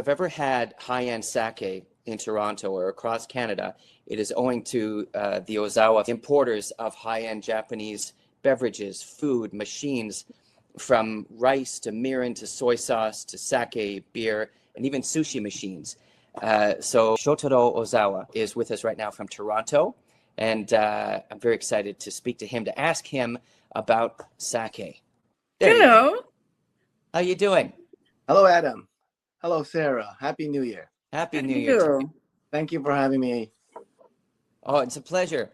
have ever had high-end sake in Toronto or across Canada, it is owing to the Ozawa importers of high-end Japanese beverages, food, machines, from rice to mirin to soy sauce to sake, beer, and even sushi machines. So Shotaro Ozawa is with us right now from Toronto, and I'm very excited to speak to him, to ask him about sake. Hello. How you doing? Hello, Adam. Hello, Sarah. Happy New Year. Happy New Year to you. Thank you for having me. Oh, it's a pleasure.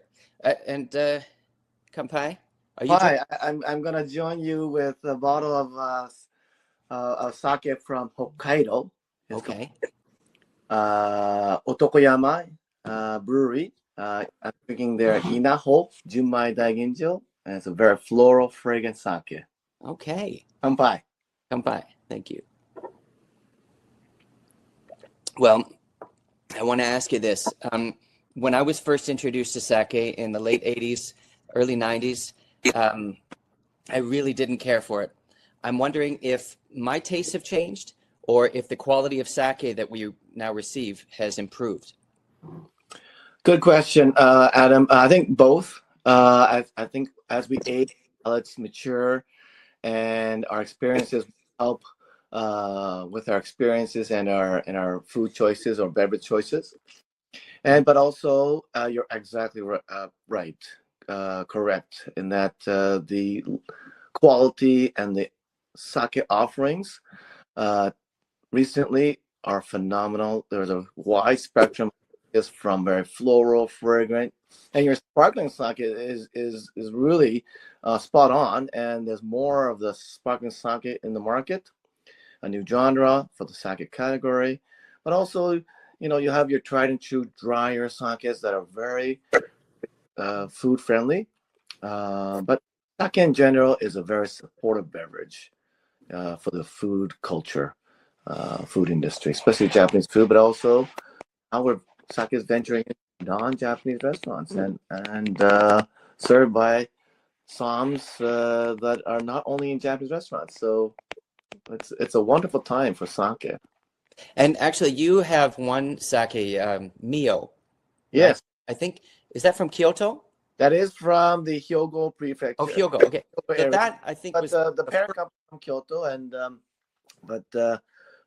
And Kampai, are you? Hi, I'm gonna join you with a bottle of sake from Hokkaido. Okay. Otokoyama Brewery. I'm drinking their Inaho Junmai Daiginjo, and it's a very floral, fragrant sake. Okay. Kampai. Kampai. Thank you. Well, I want to ask you this. When I was first introduced to sake in the late 80s, early 90s, I really didn't care for it. I'm wondering if my tastes have changed or if the quality of sake that we now receive has improved. Good question, Adam. I think both. I think as we age, let's mature, and our experiences help with our experiences and our food choices or beverage choices. But also, you're exactly right, correct, in that the quality and the sake offerings recently are phenomenal. There's a wide spectrum, is from very floral, fragrant, and your sparkling sake is really spot on. And there's more of the sparkling sake in the market, a new genre for the sake category, but also, you know, you have your tried and true drier sakes that are very food friendly. But sake in general is a very supportive beverage for the food culture, food industry, especially Japanese food, but also our sake is venturing into non-Japanese restaurants and served by soms that are not only in Japanese restaurants. So it's a wonderful time for sake. And actually, you have one sake, Mio. Yes. I think, is that from Kyoto? That is from the Hyogo prefecture. Oh, Hyogo, okay. So that, I think, was the parent company from Kyoto, and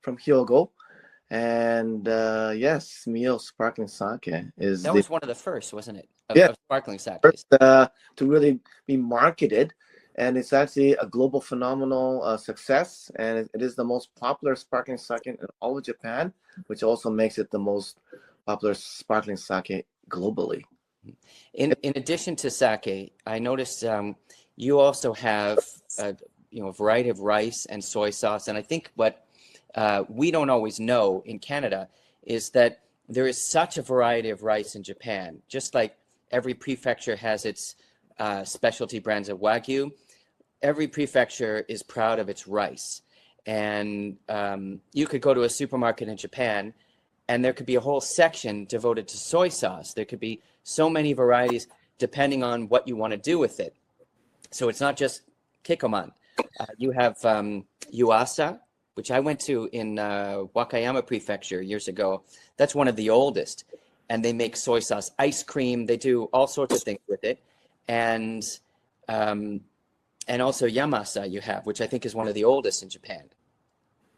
from Hyogo. And yes, Mio sparkling sake is that was one of the first, wasn't it? Of sparkling sakes. First, to really be marketed, and it's actually a global phenomenal success, and it is the most popular sparkling sake in all of Japan, which also makes it the most popular sparkling sake globally. In addition to sake, I noticed you also have a variety of rice and soy sauce, and I think what we don't always know in Canada is that there is such a variety of rice in Japan. Just like every prefecture has its specialty brands of Wagyu, every prefecture is proud of its rice. And you could go to a supermarket in Japan and there could be a whole section devoted to soy sauce. There could be so many varieties depending on what you want to do with it. So it's not just kikkoman. You have Yuasa, which I went to in Wakayama Prefecture years ago. That's one of the oldest. And they make soy sauce ice cream. They do all sorts of things with it. And also Yamasa you have, which I think is one of the oldest in Japan.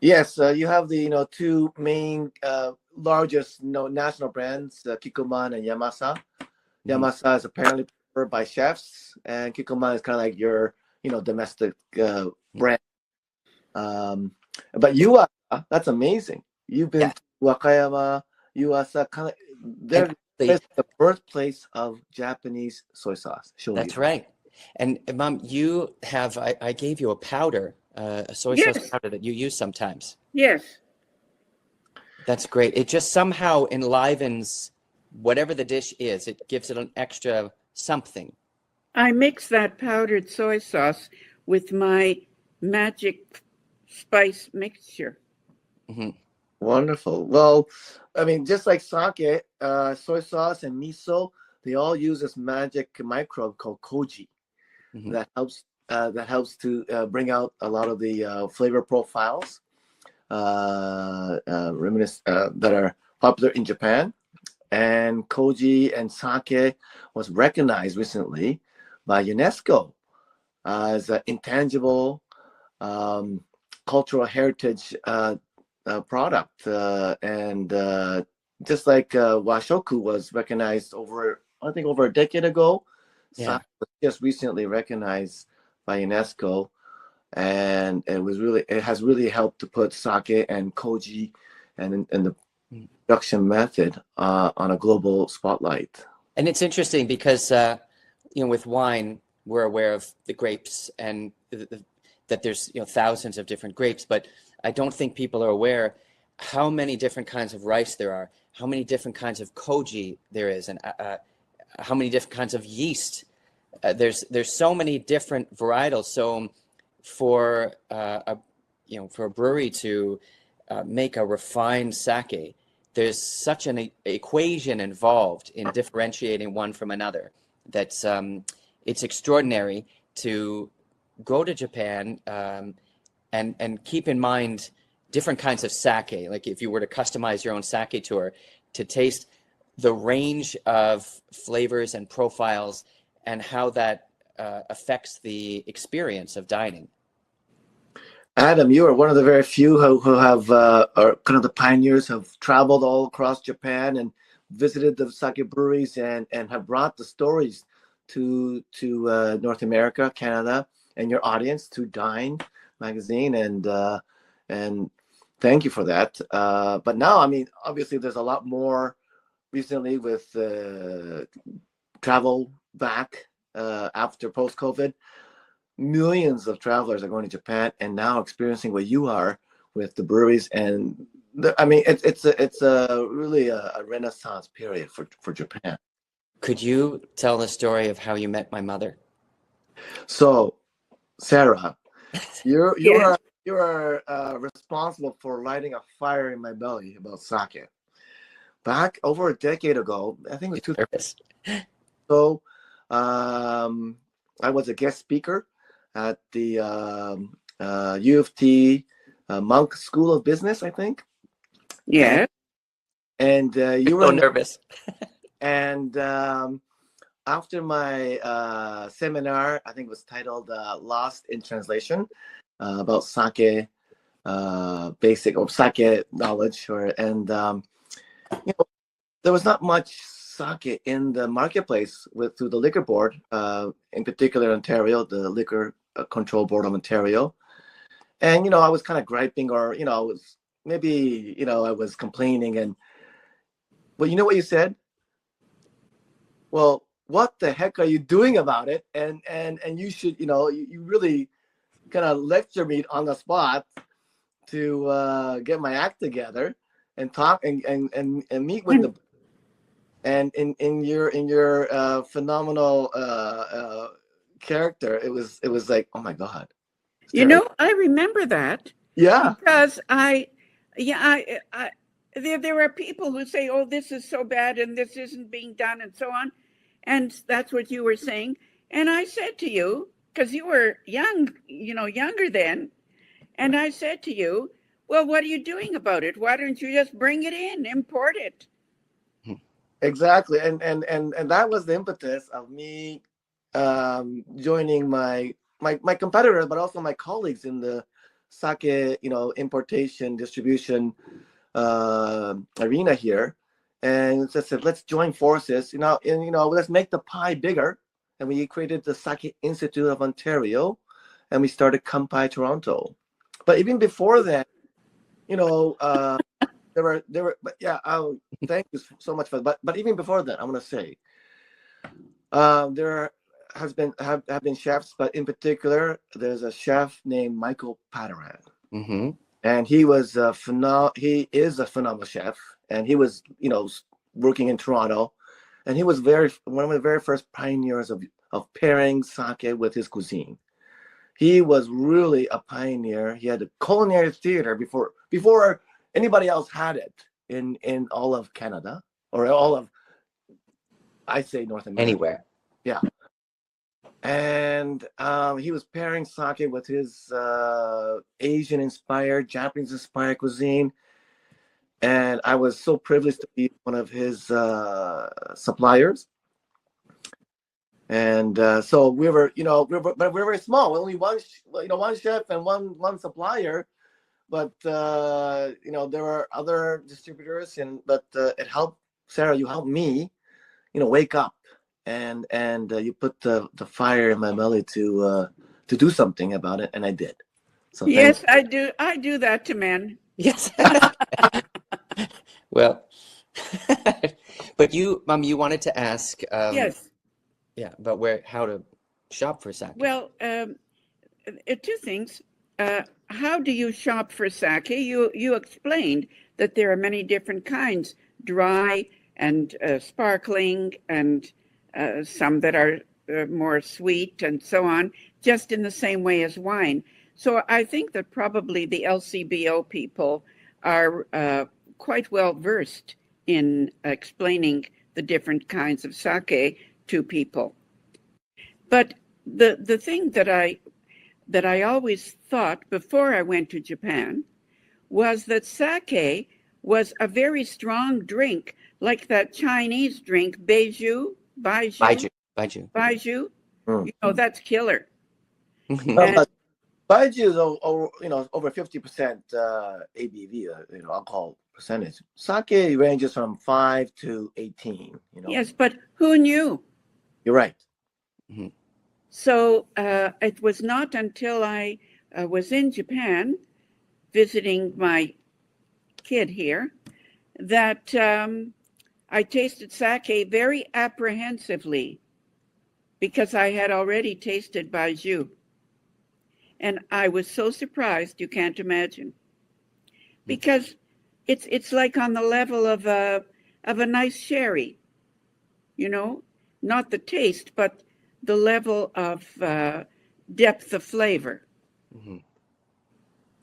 Yes, you have the two main largest national brands, Kikkoman and Yamasa. Mm-hmm. Yamasa is apparently preferred by chefs, and Kikkoman is kind of like your domestic brand. But Yuasa, that's amazing. You've been to Wakayama, Yuasa, kind of they're the birthplace of Japanese soy sauce. That's right. And Mom, you have I gave you a powder, a soy sauce powder that you use sometimes. Yes. That's great. It just somehow enlivens whatever the dish is. It gives it an extra something. I mix that powdered soy sauce with my magic spice mixture. Mm-hmm. Wonderful. Well, I mean, just like sake, soy sauce and miso, they all use this magic microbe called koji. Mm-hmm. that helps to bring out a lot of the flavor profiles. that are popular in Japan. And koji and sake was recognized recently by UNESCO as an intangible cultural heritage product. And just like washoku was recognized I think over a decade ago, Yeah. sake was just recently recognized by UNESCO. And it has really helped to put sake and koji and the production method on a global spotlight. And it's interesting because, with wine, we're aware of the grapes and that there's, thousands of different grapes, but I don't think people are aware how many different kinds of rice there are, how many different kinds of koji there is, and how many different kinds of yeast. There's so many different varietals. So for a brewery to make a refined sake, there's such an equation involved in differentiating one from another that's it's extraordinary to go to Japan and keep in mind different kinds of sake. Like if you were to customize your own sake tour, to taste the range of flavors and profiles and how that affects the experience of dining. Adam, you are one of the very few who have are kind of the pioneers, have traveled all across Japan and visited the sake breweries and have brought the stories to North America, Canada, and your audience through DINE magazine, and thank you for that. But now, I mean, obviously, there's a lot more recently with travel back after post-COVID. Millions of travelers are going to Japan and now experiencing what you are with the breweries, and it's really a renaissance period for Japan. Could you tell the story of how you met my mother? So, Sarah, you Yes. are responsible for lighting a fire in my belly about sake. Back over a decade ago, I think it was 2000. So, I was a guest speaker at the U of T Monk School of Business, I think. Yeah. And you were so nervous. And after my seminar, I think it was titled "Lost in Translation," about sake, basic or sake knowledge, there was not much sake in the marketplace through the liquor board, in particular Ontario, the Liquor Control Board of Ontario. And I was kind of griping, or I was maybe I was complaining, but you know what you said? Well, what the heck are you doing about it? And you should, you really kind of lecture me on the spot to get my act together and talk and meet with the. And in your phenomenal character, it was like, oh my God. I remember that. Yeah. Because there are people who say, oh, this is so bad and this isn't being done and so on. And that's what you were saying. And I said to you, because you were young, younger then. And I said to you, well, what are you doing about it? Why don't you just bring it in, import it? Exactly. And that was the impetus of me joining my competitors, but also my colleagues in the sake, importation, distribution arena here. And I said, let's join forces, let's make the pie bigger. And we created the Sake Institute of Ontario, and we started Kampai Toronto. But even before that, there were, but yeah, thank you so much for that. But even before that, I want to say, there have been chefs, but in particular, there's a chef named Michael Padaran. Mm-hmm. And he was he is a phenomenal chef, and he was, working in Toronto, and he was one of the very first pioneers of pairing sake with his cuisine. He was really a pioneer. He had a culinary theater before anybody else had it in all of Canada, or all of, I say, North America. Anywhere. Yeah. and he was pairing sake with his Asian-inspired, Japanese-inspired cuisine. And I was so privileged to be one of his suppliers. And so we were, but we were very small. Only one chef and one supplier. But there were other distributors, but it helped. Sarah, you helped me, wake up, and you put the fire in my belly to do something about it, and I did. So yes, I do. I do that to men. Yes. Well, but you wanted to ask, Yes. yeah, about how to shop for sake. Well, two things. How do you shop for sake? You explained that there are many different kinds, dry and sparkling, and some that are more sweet and so on, just in the same way as wine. So I think that probably the LCBO people are quite well versed in explaining the different kinds of sake to people. But the thing that I always thought before I went to Japan was that sake was a very strong drink, like that Chinese drink, Baijiu. Baiju. That's killer. Baiju is over 50% ABV, alcohol percentage. Sake ranges from 5 to 18. Yes, but who knew? You're right. Mm-hmm. So it was not until I was in Japan visiting my kid here that I tasted sake very apprehensively, because I had already tasted Baijiu. And I was so surprised, you can't imagine, because it's like on the level of a nice sherry, not the taste, but the level of depth of flavor. Mm-hmm.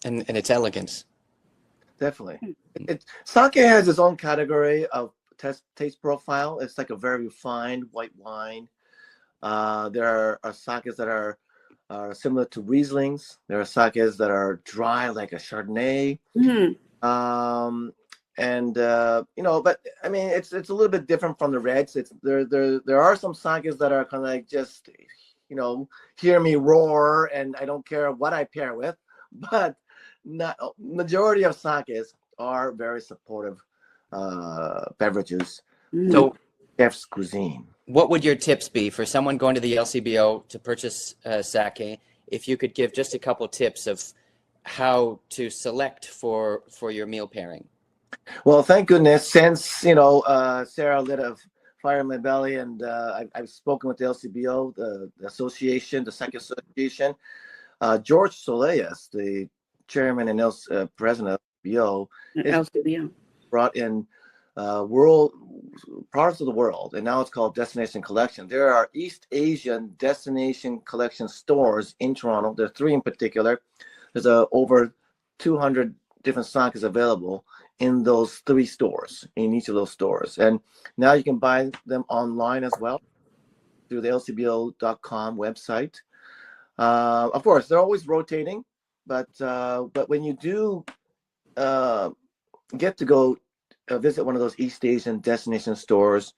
And its elegance. Definitely. Sake has its own category of taste profile. It's like a very refined white wine. There are sakes that are similar to Rieslings. There are sakes that are dry, like a Chardonnay. Mm-hmm. But I mean, it's a little bit different from the reds. There are some sakes that are kind of like just, hear me roar, and I don't care what I pair with. But majority of sakes are very supportive beverages. So, chef's cuisine. What would your tips be for someone going to the LCBO to purchase sake? If you could give just a couple tips of how to select for your meal pairing. Well, thank goodness, since Sarah lit a fire in my belly, and I've spoken with the LCBO, the association, the Sake Association. George Soleas, the chairman and president of LCBO, brought in world parts of the world, and now it's called Destination Collection. There are East Asian Destination Collection stores in Toronto. There are 3 in particular. There's over 200 different sakes available in those 3 stores, in each of those stores. And now you can buy them online as well through the lcbo.com website. Of course, they're always rotating, but when you do get to go visit one of those East Asian destination stores,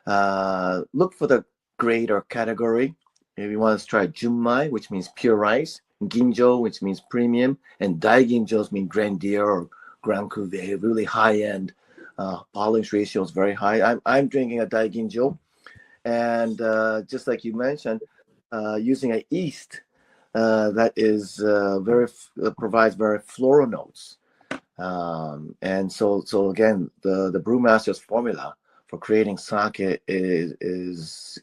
look for the grade or category. If you want to try Junmai, which means pure rice, Ginjo, which means premium, and Dai Ginjos mean Grandier or Grand Cuvée, really high-end. Polish ratio is very high. I'm drinking a Dai Ginjo, and just like you mentioned, using a yeast that is provides very floral notes. And so again, the brewmaster's formula for creating sake is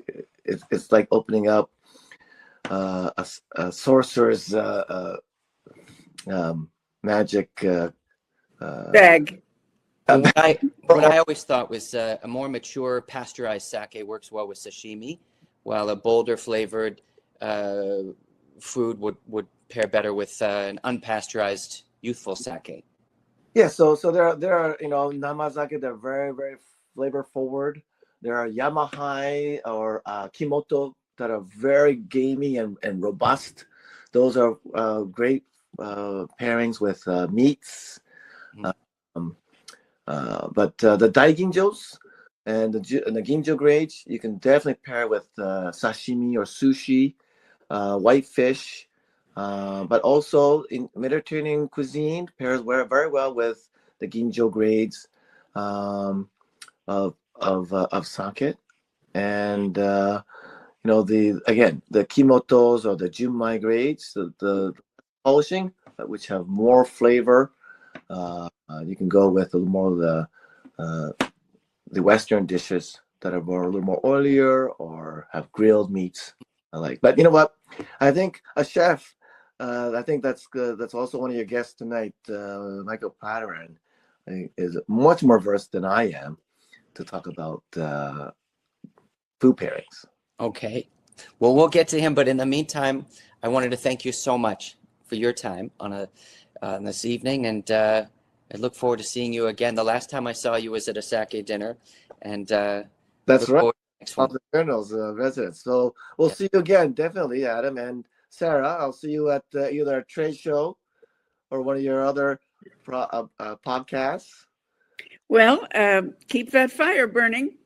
it's like opening up a sorcerer's magic bag. What I always thought was a more mature pasteurized sake works well with sashimi, while a bolder flavored food would pair better with an unpasteurized youthful sake. Yeah, so there are namazake. They're very, very flavor forward. There are Yamahai or Kimoto that are very gamey and robust. Those are great pairings with meats. Um, but the daiginjos and the ginjo grades, you can definitely pair with sashimi or sushi, white fish. But also in Mediterranean cuisine pairs very well with the ginjo grades of sake, and the kimotos or the junmai grades, the polishing, which have more flavor. You can go with a little more of the Western dishes that are a little more oilier or have grilled meats. I like, but you know what? I think a chef. I think that's good. That's also one of your guests tonight, Michael Padaran, is much more versed than I am to talk about food pairings. Okay. Well, we'll get to him, but in the meantime, I wanted to thank you so much for your time on this evening, and I look forward to seeing you again. The last time I saw you was at a sake dinner, and that's right. Next On one. the journals residence. So we'll see you again, definitely, Adam and Sarah. I'll see you at either a trade show or one of your other podcasts. Well, keep that fire burning.